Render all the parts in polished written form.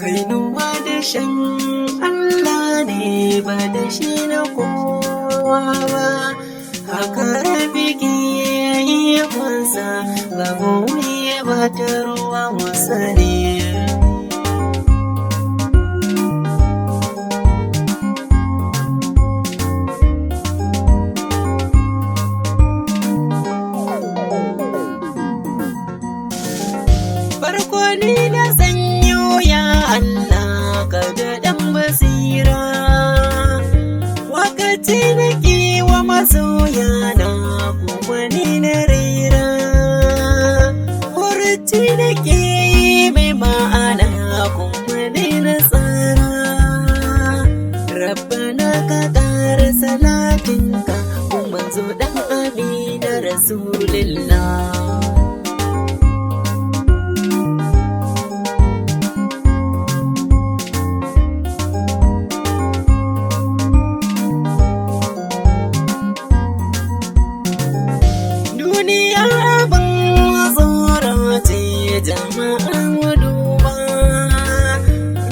Kainuwa da shen Allah ne ba da shi na kowa ba, haka rabi ke yi kwansa ba mai ba ta ruwa wasa ne. Farko ni na sanyo ya Allah ka da ɗan basira, wakati na kiwa masoya na kuma ni na rera, furci na ke yi mai ma'ana kuma ni na tsara. Rabbana ka ƙara salatinka kuma zo ɗan amina rasulillah. Duniya abin tsoro ce jama'an duba,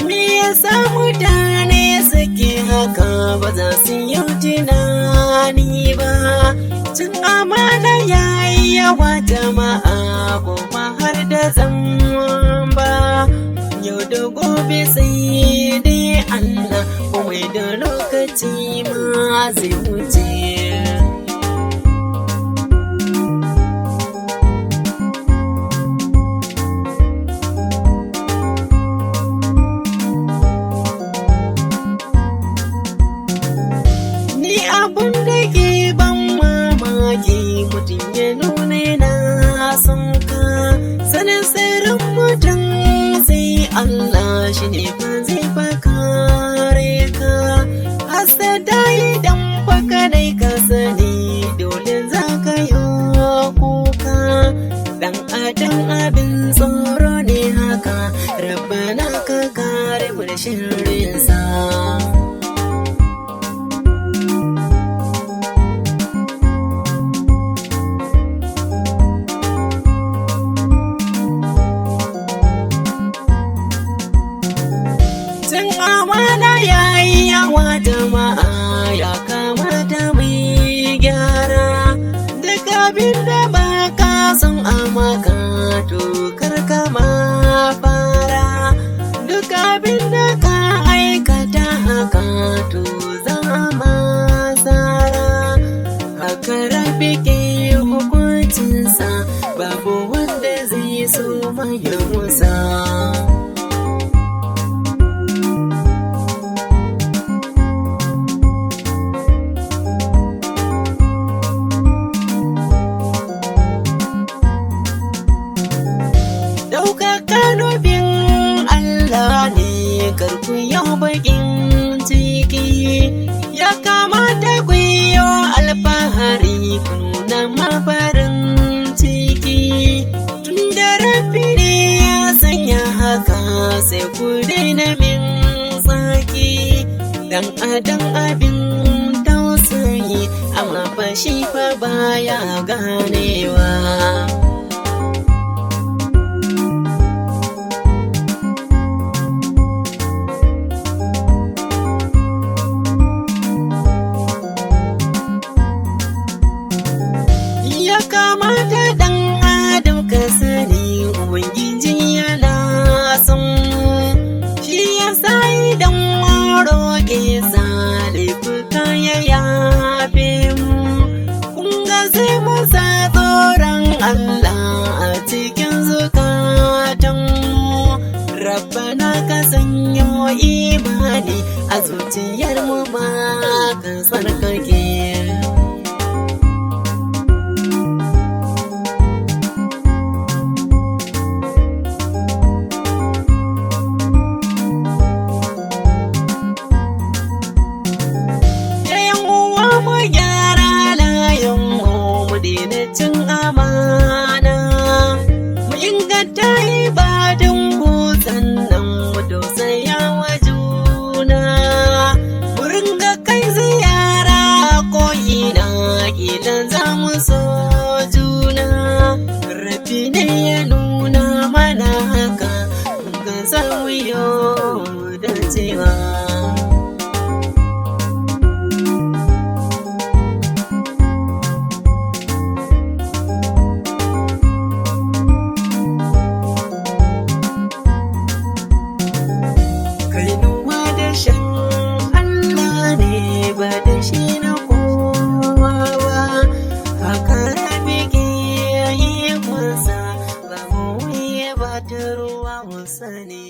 me yasa mutane suke haka ba za su yi tunani ba. Cin amana yayi yawa jama'a kuma har da zamba, yau da gobe sai dai Allah kuma da lokaci ma zai wuce. Abun da ke ban mamaki mutum ya nuna yana son ka, sanin sirrin mutum sai Allah shi ne fa zai fa kare ka. Hasada idan fa kadai ka sani dole za ka yi kuka, dan adam abin tsoro ne haka, Rabbana ka kare mu da sharrinsa. Cin amana yayi yawa jama'a, ya kamata mai gyara. Duk abin da ba ka son a maka to kar ka ma fara. Duk abin da ka aikata haka to za ma tsara. Haka rabi ke hukuncinsa, babu wanda zai so mai musa. Ɗaukaka nufin Allah ne karku yau bakin ciki, ya kamata ku yi alfahari ku nuna mafarin ciki. Tun da rafi ne ya sanya haka sai ku daina min tsaki, dan adam abin tausayi amma fa shi fa baya ganewa. Ya kamata dan adam ka sani ubangiji yana son shi, yasa idan roƙe sa laifuka ya yafe mu. Kun ga sai mu sa tsoron Allah a cikin zukatan mu. Rabbana ka sanyo imani a zuciyar mu ba ka tsarkake. Cin amana mu inganta ibadun mu, sauyo da cewa Kainuwa da shen Allah ne ba da shi na kowa ba, haka rabi ke yi masa ba mu yi ba ta ruwa mu sani.